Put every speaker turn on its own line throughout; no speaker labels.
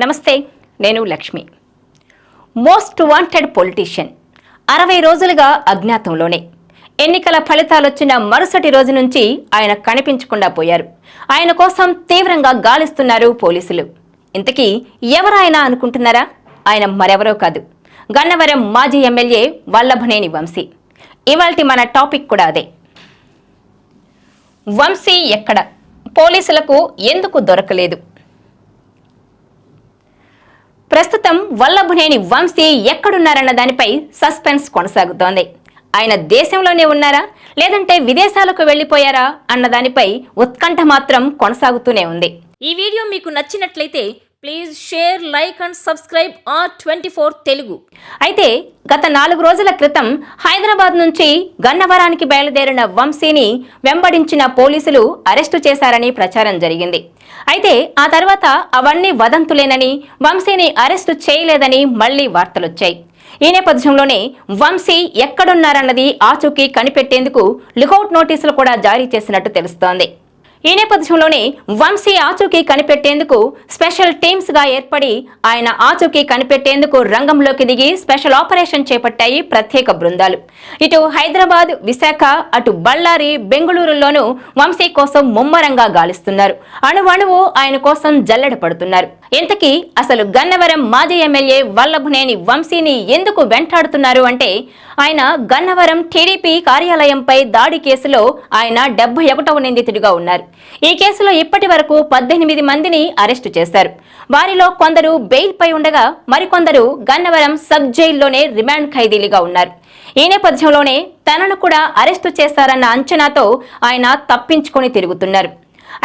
నమస్తే, నేను Lakshmi. Most wanted politician 60 రోజులుగా అజ్ఞాతంలోనే. ఎన్నికల ఫలితాలొచ్చిన మరుసటి రోజు నుంచి ఆయన కనిపించకుండా పోయారు. ఆయన కోసం తీవ్రంగా గాలిస్తున్నారు పోలీసులు. ఇంతకీ ఎవరాయన అనుకుంటున్నారా? ఆయన మరెవరో కాదు, గన్నవరం మాజీ ఎమ్మెల్యే వల్లభనేని వంశీ. ఇవాల్టి మన టాపిక్ కూడా అదే. వంశీ ఎక్కడ? పోలీసులకు ఎందుకు దొరకలేదు? ప్రస్తుతం వల్లభనేని వంశీ ఎక్కడున్నారన్న దానిపై సస్పెన్స్ కొనసాగుతోంది. ఆయన దేశంలోనే ఉన్నారా, లేదంటే విదేశాలకు వెళ్లిపోయారా అన్న దానిపై ఉత్కంఠ మాత్రం కొనసాగుతూనే ఉంది. ఈ వీడియో మీకు నచ్చినట్లయితే please share, like and subscribe R24 Telugu. అయితే గత 4 రోజుల క్రితం హైదరాబాద్ నుంచి గన్నవరానికి బయలుదేరిన వంశీని వెంబడించిన పోలీసులు అరెస్టు చేశారని ప్రచారం జరిగింది. అయితే ఆ తర్వాత అవన్నీ వదంతులేనని, వంశీని అరెస్టు చేయలేదని మళ్లీ వార్తలొచ్చాయి. ఈ నేపథ్యంలోనే వంశీ ఎక్కడున్నారన్నది ఆచూకీ కనిపెట్టేందుకు లుకౌట్ నోటీసులు కూడా జారీ చేసినట్టు తెలుస్తోంది. ఈ నేపథ్యంలోనే వంశీ ఆచూకీ కనిపెట్టేందుకు స్పెషల్ టీమ్స్ గా ఏర్పడి ఆయన ఆచూకీ కనిపెట్టేందుకు రంగంలోకి దిగి స్పెషల్ ఆపరేషన్ చేపట్టాయి ప్రత్యేక బృందాలు. ఇటు హైదరాబాద్, విశాఖ, అటు బళ్ళారి, బెంగళూరులోనూ వంశీ కోసం ముమ్మరంగా గాలిస్తున్నారు. అణువణువు ఆయన కోసం జల్లెడ పడుతున్నారు. ఇంతకీ అసలు గన్నవరం మాజీ ఎమ్మెల్యే వల్లభనేని వంశీని ఎందుకు వెంటాడుతున్నారు అంటే, ఆయన గన్నవరం టీడీపీ కార్యాలయంపై దాడి కేసులో ఆయన 71వ నిందితుడిగా ఉన్నారు. ఈ కేసులో ఇప్పటి వరకు 18 మందిని అరెస్టు చేశారు. వారిలో కొందరు బెయిల్ పై ఉండగా మరికొందరు గన్నవరం సబ్ జైల్లోనే రిమాండ్ ఖైదీలుగా ఉన్నారు. ఈ నేపథ్యంలోనే తనను కూడా అరెస్టు చేశారన్న అంచనాతో ఆయన తప్పించుకొని తిరుగుతున్నారు.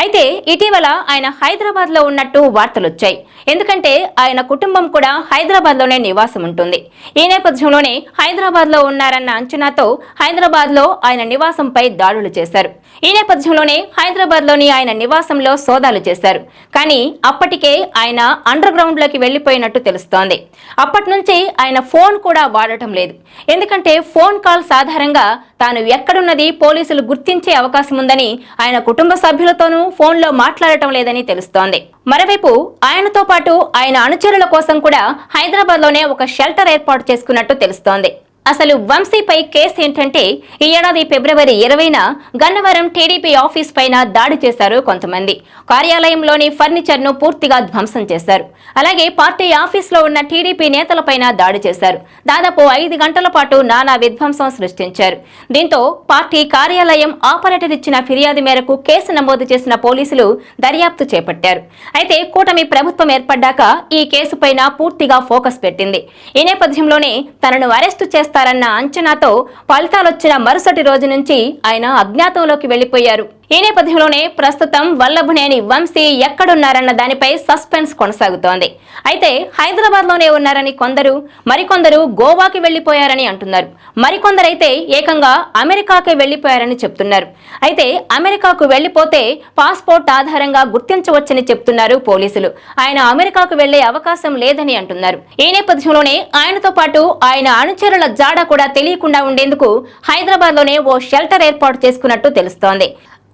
అయితే ఇటీవల ఆయన హైదరాబాద్ లో ఉన్నట్టు వార్తలొచ్చాయి. ఎందుకంటే ఆయన కుటుంబం కూడా హైదరాబాద్ లోనే నివాసం ఉంటుంది. ఈ నేపథ్యంలోనే హైదరాబాద్ లో ఉన్నారన్న అంచనాతో హైదరాబాద్ లో ఆయన నివాసంపై దాడులు చేశారు. ఈ నేపథ్యంలోనే హైదరాబాద్ లోని ఆయన నివాసంలో సోదాలు చేశారు. కానీ అప్పటికే ఆయన అండర్ గ్రౌండ్ లోకి వెళ్లిపోయినట్టు తెలుస్తోంది. అప్పటి నుంచి ఆయన ఫోన్ కూడా వాడటం లేదు. ఎందుకంటే ఫోన్ కాల్స్ ఆధారంగా తాను ఎక్కడున్నది పోలీసులు గుర్తించే అవకాశం ఉందని ఆయన కుటుంబ సభ్యులతోనూ ఫోన్లో మాట్లాడటం లేదని తెలుస్తోంది. మరోవైపు ఆయనతో పాటు ఆయన అనుచరుల కోసం కూడా హైదరాబాద్ లోనే ఒక షెల్టర్ ఏర్పాటు చేసుకున్నట్టు తెలుస్తోంది. అసలు వంశీపై కేసు ఏంటంటే, ఈ ఏడాది ఫిబ్రవరి 20న గన్నవరం టీడీపీ ఆఫీస్ పైన దాడి చేశారు కొంతమంది. కార్యాలయంలోని ఫర్నిచర్ ను పూర్తిగా ధ్వంసం చేశారు. అలాగే పార్టీ ఆఫీస్ లో ఉన్న టీడీపీ నేతలపైన దాడి చేశారు. దాదాపు 5 గంటల పాటు నానా విధ్వంసం సృష్టించారు. దీంతో పార్టీ కార్యాలయం ఆపరేటర్ ఇచ్చిన ఫిర్యాదు మేరకు కేసు నమోదు చేసిన పోలీసులు దర్యాప్తు చేపట్టారు. అయితే కూటమి ప్రభుత్వం ఏర్పడ్డాక ఈ కేసు పైన పూర్తిగా ఫోకస్ పెట్టింది. ఈ నేపథ్యంలోనే తనను అరెస్టు చేస్తారన్న అంచనాతో ఫలితాలొచ్చిన మరుసటి రోజు నుంచి ఆయన అజ్ఞాతంలోకి వెళ్లిపోయారు. ఈ నేపథ్యంలోనే ప్రస్తుతం వల్లభనేని వంశీ ఎక్కడున్నారన్న దానిపై సస్పెన్స్ కొనసాగుతోంది. అయితే హైదరాబాద్ లోనే ఉన్నారని కొందరు, మరికొందరు గోవాకి వెళ్లిపోయారని అంటున్నారు. మరికొందరైతే ఏకంగా అమెరికాకి వెళ్లిపోయారని చెప్తున్నారు. అయితే అమెరికాకు వెళ్లిపోతే పాస్పోర్ట్ ఆధారంగా గుర్తించవచ్చని చెప్తున్నారు పోలీసులు. ఆయన అమెరికాకు వెళ్లే అవకాశం లేదని అంటున్నారు. ఈ నేపథ్యంలోనే ఆయనతో పాటు ఆయన అనుచరుల జాడ కూడా తెలియకుండా ఉండేందుకు హైదరాబాద్ లోనే ఓ షెల్టర్ ఏర్పాటు చేసుకున్నట్టు తెలుస్తోంది.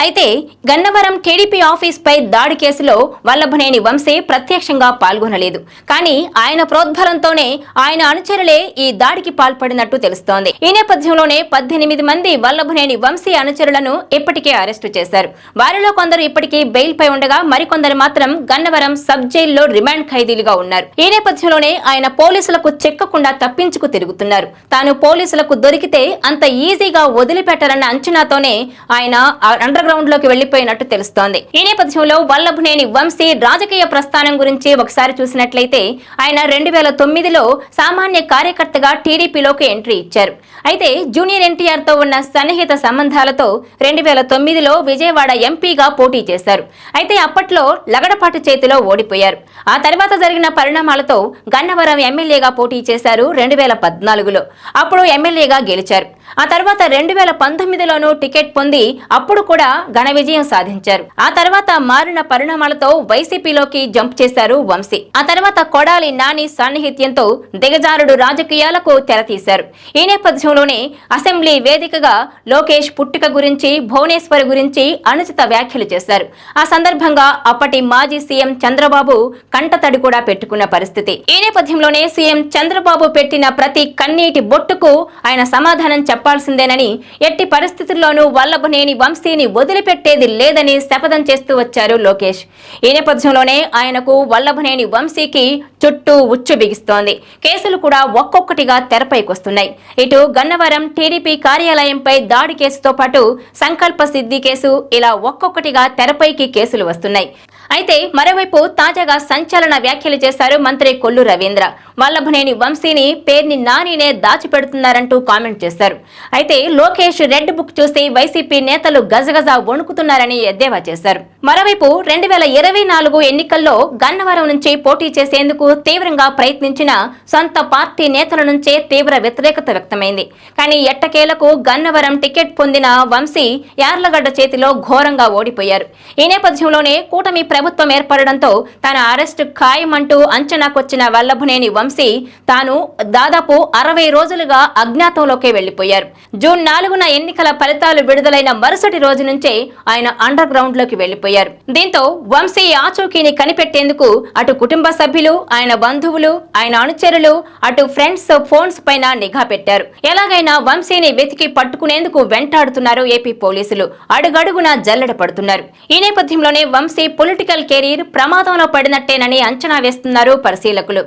అయితే గన్నవరం టీడీపీ ఆఫీస్ పై దాడి కేసులో వల్లభనేని వంశీ ప్రత్యక్షంగా పాల్గొనలేదు. కానీ ఆయన ప్రోద్బలంతోనే ఆయన అనుచరులే ఈ దాడికి పాల్పడినట్టు తెలుస్తోంది. ఈ నేపథ్యంలోనే 18 మంది వల్లభనేని వంశీ అనుచరులను ఇప్పటికే అరెస్టు చేశారు. వారిలో కొందరు ఇప్పటికీ బెయిల్ పై ఉండగా మరికొందరు మాత్రం గన్నవరం సబ్ జైల్లో రిమాండ్ ఖైదీలుగా ఉన్నారు. ఈ నేపథ్యంలోనే ఆయన పోలీసులకు చిక్కకుండా తప్పించుకు తిరుగుతున్నారు. తాను పోలీసులకు దొరికితే అంత ఈజీగా వదిలిపెట్టారన్న అంచనాతోనే ఆయన అండర్ గ్రౌండ్ లోకి వెళ్లిపోయినట్టు తెలుస్తోంది. ఈ నేపథ్యంలో వల్లభనేని వంశీ రాజకీయ ప్రస్థానం గురించి ఒకసారి చూసినట్లయితే ఆయన 2009లో సామాన్య కార్యకర్తగా టీడీపీలోకి ఎంట్రీ ఇచ్చారు. అయితే జూనియర్ ఎన్టీఆర్ తో ఉన్న సన్నిహిత సంబంధాలతో 2009లో విజయవాడ ఎంపీగా పోటీ చేశారు. అయితే అప్పట్లో లగడపాటి చేతిలో ఓడిపోయారు. ఆ తర్వాత జరిగిన పరిణామాలతో గన్నవరం ఎమ్మెల్యేగా పోటీ చేశారు 2014లో. అప్పుడు ఎమ్మెల్యేగా గెలిచారు. ఆ తర్వాత 2019లోనూ టికెట్ పొంది అప్పుడు కూడా ఘన విజయం సాధించారు. ఆ తర్వాత మారిన పరిణామాలతో వైసీపీలోకి జంప్ చేశారు వంశీ. ఆ తర్వాత కొడాలి నాని సాన్నిహిత్యంతో దిగజారుడు రాజకీయాలకు తెరతీశారు. ఈ నేపథ్యంలో నేపథ్యంలోనే అసెంబ్లీ వేదికగా లోకేష్ పుట్టుక గురించి, భువనేశ్వర్ గురించి అనుచిత వ్యాఖ్యలు చేశారు. ఆ సందర్భంగా అప్పటి మాజీ సీఎం చంద్రబాబు కంటతడి కూడా పెట్టుకున్న పరిస్థితి. ఈ నేపథ్యంలోనే సీఎం చంద్రబాబు పెట్టిన ప్రతి కన్నీటి బొట్టుకు ఆయన సమాధానం చెప్పాల్సిందేనని, ఎట్టి పరిస్థితుల్లోనూ వల్లభనేని వంశీని వదిలిపెట్టేది లేదని శపథం చేస్తూ వచ్చారు లోకేష్. ఈ నేపథ్యంలోనే ఆయనకు వల్లభనేని వంశీకి చుట్టూ ఉచ్చు బిగిస్తోంది. కేసులు కూడా ఒక్కొక్కటిగా తెరపైకొస్తున్నాయి. ఇటు గన్నవరం టీడీపీ కార్యాలయంపై దాడి కేసుతో పాటు సంకల్ప సిద్ధి కేసు, ఇలా ఒక్కొక్కటిగా తెరపైకి కేసులు వస్తున్నాయి. అయితే మరోవైపు తాజాగా సంచలన వ్యాఖ్యలు చేశారు మంత్రి కొల్లు రవీంద్ర. వల్లభనేని వంశీని పేర్ని నానినే దాచిపెడుతున్నారంటూ కామెంట్ చేశారు. అయితే లోకేష్ రెడ్ బుక్ చూసి వైసీపీ నేతలు గజగజ వణుకుతున్నారని ఎద్దేవా చేశారు. మరోవైపు 2024 ఎన్నికల్లో గన్నవరం నుంచి పోటీ చేసేందుకు తీవ్రంగా ప్రయత్నించిన సొంత పార్టీ నేతల నుంచే తీవ్ర వ్యతిరేకత వ్యక్తమైంది. కానీ ఎట్టకేలకు గన్నవరం టికెట్ పొందిన వంశీ యార్లగడ్డ చేతిలో ఘోరంగా ఓడిపోయారు. ఈ నేపథ్యంలోనే కూటమి ప్రభుత్వం ఏర్పడడంతో తన అరెస్టు ఖాయమంటూ అంచనాకొచ్చిన వల్లభనేని వంశీ తాను దాదాపు 60 రోజులుగా అజ్ఞాతంలోకి వెళ్లిపోయారు. జూన్ 4న ఎన్నికల ఫలితాలు విడుదలైన మరుసటి రోజు నుంచే ఆయన అండర్ గ్రౌండ్ లోకి వెళ్లిపోయారు. దీంతో వంశీ ఆచూకీని కనిపెట్టేందుకు అటు కుటుంబ సభ్యులు, ఆయన బంధువులు, ఆయన అనుచరులు, అటు ఫ్రెండ్స్ ఫోన్స్ పైన నిఘా పెట్టారు. ఎలాగైనా వంశీని వెతికి పట్టుకునేందుకు వెంటాడుతున్నారు ఏపీ పోలీసులు. అడుగడుగునా జల్లెడ పడుతున్నారు. ఈ నేపథ్యంలోనే వంశీ పొలిటికల్ కెరీర్ ప్రమాదంలో పడినట్టేనని అంచనా వేస్తున్నారు పరిశీలకులు.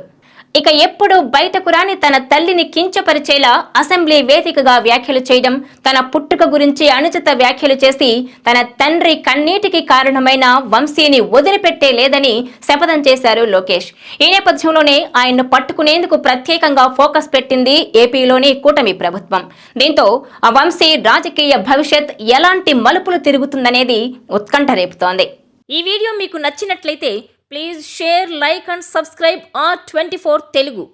ఇక ఎప్పుడు బయటకు రాని తన తల్లిని కించపరిచేలా అసెంబ్లీ వేదికగా వ్యాఖ్యలు చేయడం, తన పుట్టుక గురించి అనుచిత వ్యాఖ్యలు చేసి తన తండ్రి కన్నీటికి కారణమైన వంశీని వదిలిపెట్టే లేదని శపథం చేశారు లోకేష్. ఈ నేపథ్యంలోనే ఆయన్ను పట్టుకునేందుకు ప్రత్యేకంగా ఫోకస్ పెట్టింది ఏపీలోని కూటమి ప్రభుత్వం. దీంతో ఆ వంశీ రాజకీయ భవిష్యత్ ఎలాంటి మలుపులు తిరుగుతుందనేది ఉత్కంఠ రేపుతోంది. ఈ వీడియో మీకు నచ్చినట్లయితే please share, like and subscribe R24 Telugu.